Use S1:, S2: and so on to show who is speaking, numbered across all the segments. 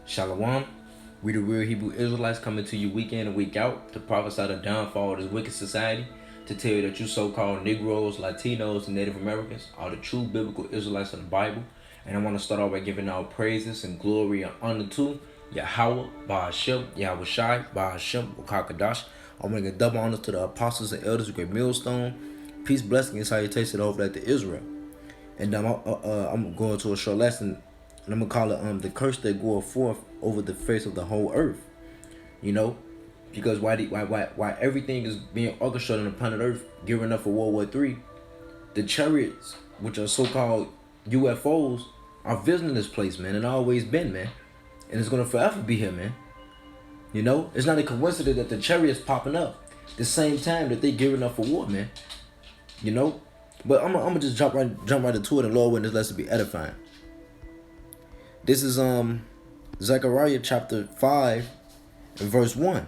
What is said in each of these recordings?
S1: Shalom. We the real Hebrew Israelites coming to you week in and week out to prophesy the downfall of this wicked society, to tell you that you so-called Negroes, Latinos, and Native Americans are the true biblical Israelites of the Bible. And I want to start off by giving our praises and glory and honor to Yahweh, Ba'ashem, Yahweh Shai, Ba'ashem, Wakakadash. I want to give double honors to the apostles and elders of Great Millstone. Peace, blessing, and salutation over that to Israel. And I'm going to a short lesson, and I'm gonna call it the curse that goeth forth over the face of the whole earth. You know, because why everything is being orchestrated on the planet Earth, gearing up for World War III, the chariots, which are so-called UFOs, are visiting this place, man, and always been, man, and it's gonna forever be here, man. You know, it's not a coincidence that the chariots popping up the same time that they gearing up for war, man. You know, but I'm gonna just jump right into it, and Lord willing, this lesson be edifying. This is Zechariah chapter 5 and verse 1.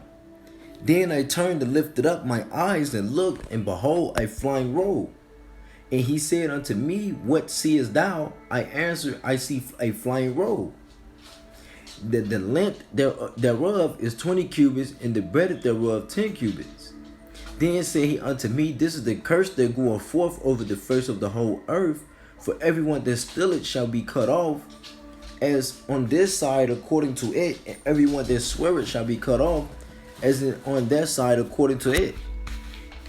S1: Then I turned and lifted up my eyes and looked, and behold, a flying robe. And he said unto me, What seest thou? I answered, I see a flying robe. The length thereof is 20 cubits, and the breadth thereof 10 cubits. Then said he unto me, This is the curse that goeth forth over the face of the whole earth, for everyone that stealeth shall be cut off, as on this side according to it, and everyone that sweareth shall be cut off, as on that side according to it.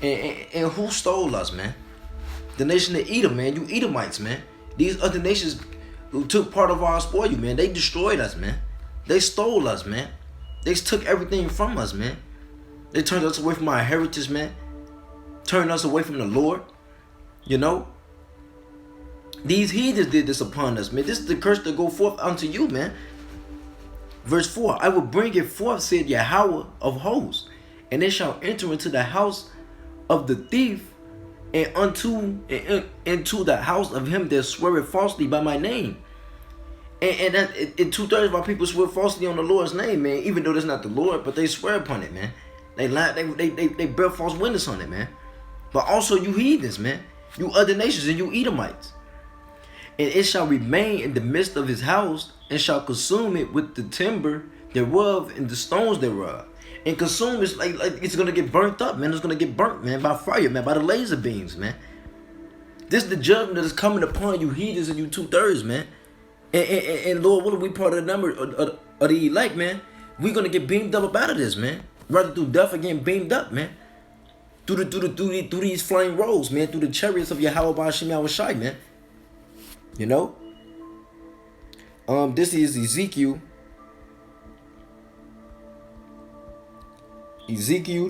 S1: And who stole us, man? The nation of Edom, man. You Edomites, man. These other nations who took part of our spoil, man. They destroyed us, man. They stole us, man. They took everything from us, man. They turned us away from our heritage, man. Turned us away from the Lord. You know? These heathens did this upon us, man. This is the curse that go forth unto you, man. Verse 4, I will bring it forth, said Yahweh of hosts, and it shall enter into the house of the thief, and into the house of him that sweareth falsely by my name. And 2/3 of our people swear falsely on the Lord's name, man. Even though that's not the Lord, but they swear upon it, man. They lie, they bear false witness on it, man. But also you heathens, man. You other nations and you Edomites. And it shall remain in the midst of his house, and shall consume it with the timber thereof and the stones thereof. And consume is like it's gonna get burnt up, man. It's gonna get burnt, man, by fire, man, by the laser beams, man. This is the judgment that is coming upon you heathens and you 2/3, man. And Lord, what are we part of the number of the elect, man? We're gonna get beamed up out of this, man. Rather through death again, beamed up, man. Through these flying roads, man. Through the chariots of Yahweh Ba'ashem Yahweh Shai, man. You know? This is Ezekiel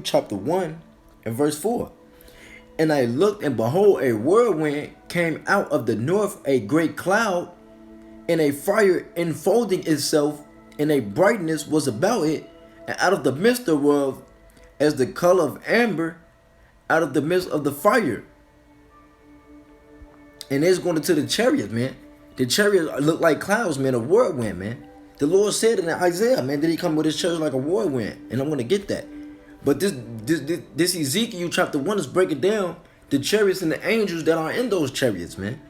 S1: chapter 1 and verse 4. And I looked, and behold, a whirlwind came out of the north, a great cloud, and a fire enfolding itself, and a brightness was about it, and out of the midst thereof, as the color of amber, out of the midst of the fire. And it's going to the chariots, man. The chariots look like clouds, man, a whirlwind, man. The Lord said in Isaiah, man, that he come with his church like a whirlwind. And I'm going to get that. But this Ezekiel chapter 1 is breaking down the chariots and the angels that are in those chariots, man.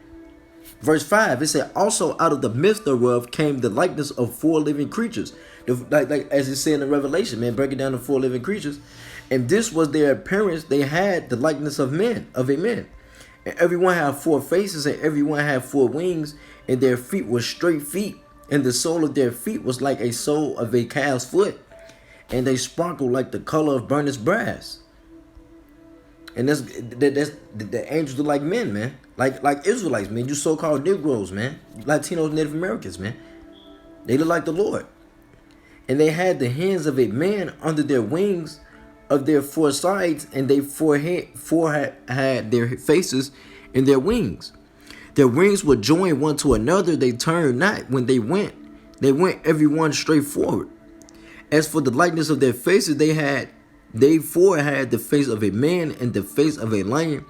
S1: Verse 5, it said, Also out of the midst thereof came the likeness of 4 living creatures. Like as it said in Revelation, man, breaking down the 4 living creatures. And this was their appearance. They had the likeness of men, of a man. And everyone had 4 faces, and everyone had 4 wings, and their feet were straight feet, and the sole of their feet was like a sole of a calf's foot, and they sparkled like the color of burnished brass. And that's the angels are like men, man, like Israelites, man. You so-called Negroes, man, Latinos, Native Americans, man. They look like the Lord, and they had the hands of a man under their wings of their 4 sides, and they four had their faces in their wings. Their wings were joined one to another. They turned not when they went. They went every one straight forward. As for the likeness of their faces, they 4 had the face of a man and the face of a lion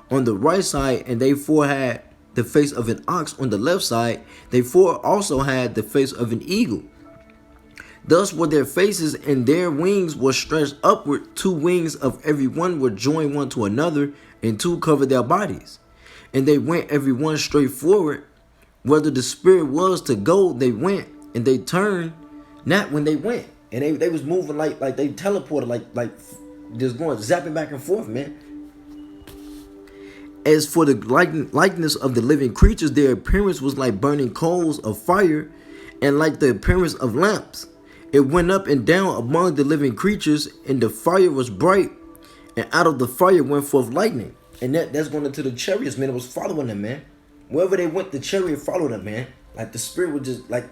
S1: on the right side, and they 4 had the face of an ox on the left side. They 4 also had the face of an eagle. Thus were their faces, and their wings were stretched upward. 2 wings of every one were joined one to another, and 2 covered their bodies. And they went every one straight forward. Whether the spirit was to go, they went, and they turned Not when they went. And they was moving like they teleported, like just going zapping back and forth, man. As for the likeness of the living creatures, their appearance was like burning coals of fire, and like the appearance of lamps. It went up and down among the living creatures, and the fire was bright, and out of the fire went forth lightning. And that's going into the chariots, man. It was following them, man. Wherever they went, the chariot followed them, man. Like the spirit was just like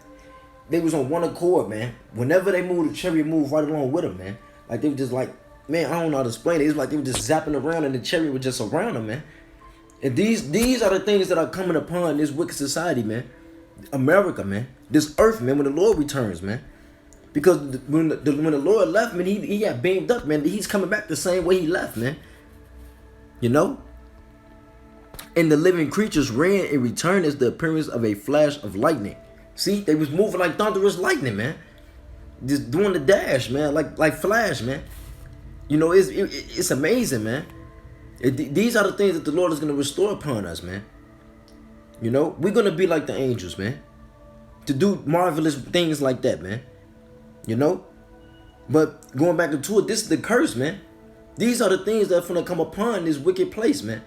S1: they was on one accord, man. Whenever they moved, the chariot moved right along with them, man. Like they were just like, man, I don't know how to explain it. It was like they were just zapping around, and the chariot was just around them, man. And these are the things that are coming upon this wicked society, man. America, man. This earth, man. When the Lord returns, man. Because when the Lord left, man, he got beamed up, man. He's coming back the same way he left, man. You know? And the living creatures ran and returned as the appearance of a flash of lightning. See, they was moving like thunderous lightning, man. Just doing the dash, man, like Flash, man. You know, it's amazing, man. These are the things that the Lord is going to restore upon us, man. You know, we're going to be like the angels, man. To do marvelous things like that, man. You know? But going back into it, this is the curse, man. These are the things that are going to come upon this wicked place, man.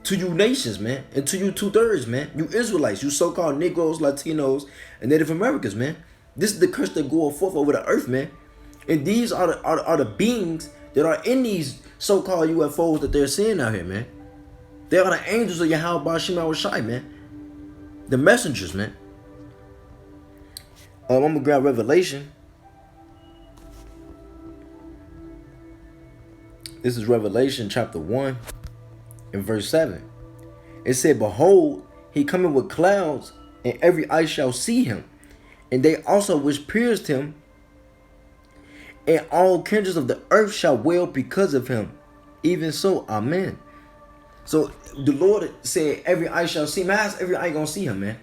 S1: To you nations, man. And to you 2/3, man. You Israelites, you so-called Negroes, Latinos, and Native Americans, man. This is the curse that goes forth over the earth, man. And these are the beings that are in these so-called UFOs that they're seeing out here, man. They are the angels of Yahweh Bashim Shai, man. The messengers, man. I'm going to grab Revelation. This is Revelation chapter 1 and verse 7. It said, behold, he coming with clouds, and every eye shall see him. And they also which pierced him, and all kindreds of the earth shall wail because of him. Even so, amen. So the Lord said, every eye shall see him. How's every eye gonna see him, man?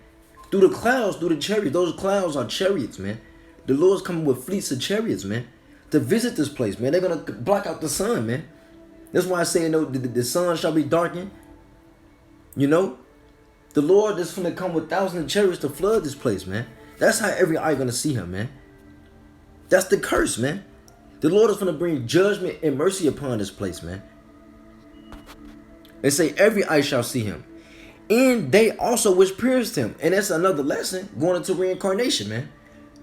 S1: Through the clouds, through the chariots. Those clouds are chariots, man. The Lord's coming with fleets of chariots, man, to visit this place, man. They're gonna block out the sun, man. That's why I say, you know, the sun shall be darkened. You know, the Lord is gonna come with thousands of chariots to flood this place, man. That's how every eye gonna see him, man. That's the curse, man. The Lord is gonna bring judgment and mercy upon this place, man. They say every eye shall see him, and they also which pierced him. And that's another lesson going into reincarnation, man.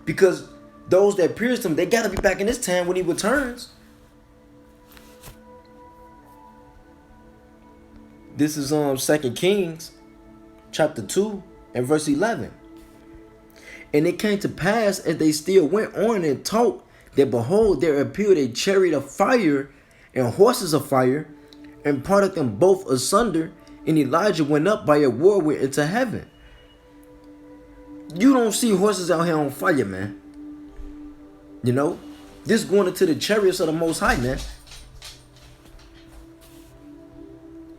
S1: Because those that pierced him, they gotta be back in this time when he returns. This is 2 Kings chapter 2 and verse 11. And it came to pass as they still went on and talked, that behold, there appeared a chariot of fire and horses of fire, and parted them both asunder, and Elijah went up by a whirlwind into heaven. You don't see horses out here on fire, man. You know, this going into the chariots of the Most High, man.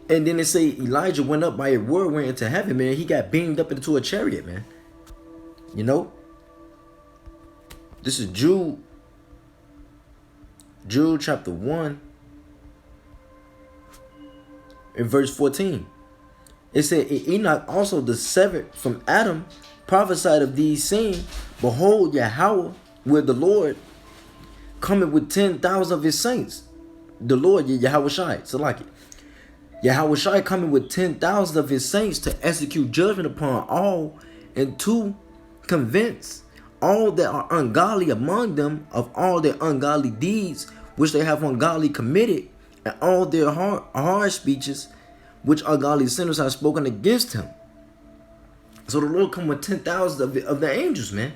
S1: And then they say Elijah went up by a whirlwind into heaven, man. He got beamed up into a chariot, man. You know, this is Jude chapter 1 in verse 14. It said, Enoch also the seventh from Adam prophesied of these saying, behold, Yahweh, where the Lord coming with 10,000 of his saints. The Lord, Yahweh Shai, Salaki. Yahweh Shai coming with 10,000 of his saints to execute judgment upon all, and to convince all that are ungodly among them of all their ungodly deeds which they have ungodly committed, and all their hard speeches which ungodly sinners have spoken against him. So the Lord come with 10,000 of the angels, man.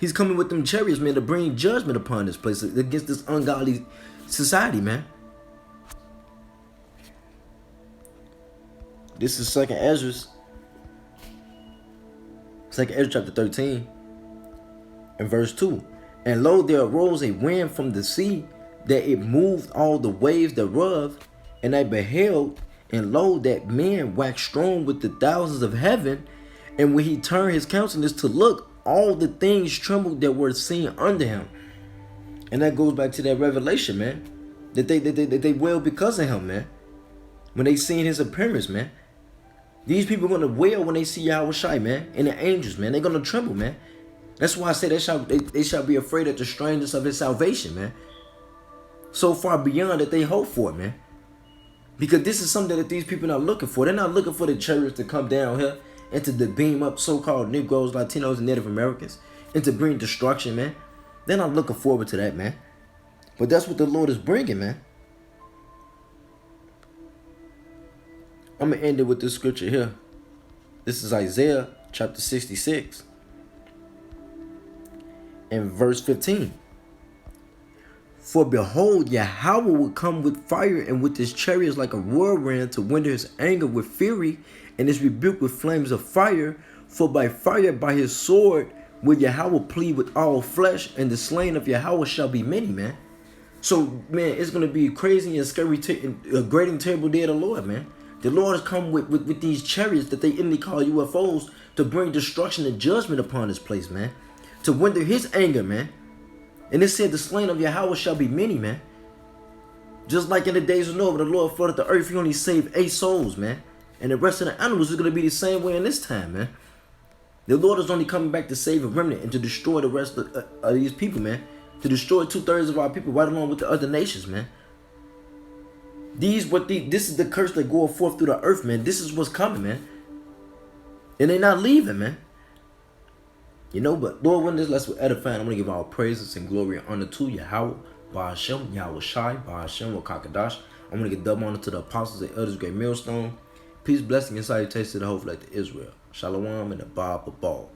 S1: He's coming with them chariots, man, to bring judgment upon this place against this ungodly society, man. This is 2 Ezra chapter 13 and verse 2. And lo, there arose a wind from the sea, that it moved all the waves thereof, and I beheld, and lo, that man waxed strong with the thousands of heaven, and when he turned his countenance to look, all the things trembled that were seen under him. And that goes back to that revelation, man, that they wail because of him, man. When they seen his appearance, man. These people are going to wail when they see Yahweh Shai, man, and the angels, man. They're going to tremble, man. That's why I say they shall be afraid at the strangeness of his salvation, man. So far beyond that they hope for, man. Because this is something that these people are not looking for. They're not looking for the chariots to come down here and to beam up so-called Negroes, Latinos, and Native Americans and to bring destruction, man. They're not looking forward to that, man. But that's what the Lord is bringing, man. I'm going to end it with this scripture here. This is Isaiah chapter 66 and verse 15. For behold, Yahweh will come with fire and with his chariots like a whirlwind to render his anger with fury and his rebuke with flames of fire. For by fire, by his sword, will Yahweh plead with all flesh, and the slain of Yahweh shall be many, man. So, man, it's going to be crazy and scary, a great and terrible day of the Lord, man. The Lord has come with these chariots that they inly call UFOs to bring destruction and judgment upon this place, man. To render his anger, man. And it said the slain of Yahweh shall be many, man. Just like in the days of Noah, when the Lord flooded the earth, he only saved 8 souls, man. And the rest of the animals is going to be the same way in this time, man. The Lord is only coming back to save a remnant and to destroy the rest of these people, man. To destroy 2/3 of our people right along with the other nations, man. This is the curse that goeth forth through the earth, man. This is what's coming, man. And they're not leaving, man. You know, but Lord, when this lesson was edifying, I'm going to give all praises and glory and honor to Yahweh, Ba'ashem, Yahweh Shai, Ba'ashem, Wakakadash. I'm going to give double honor to the apostles and elders, great millstone. Peace, blessing, and salutation to the whole flag of Israel. Shalom and the Bob of Ball.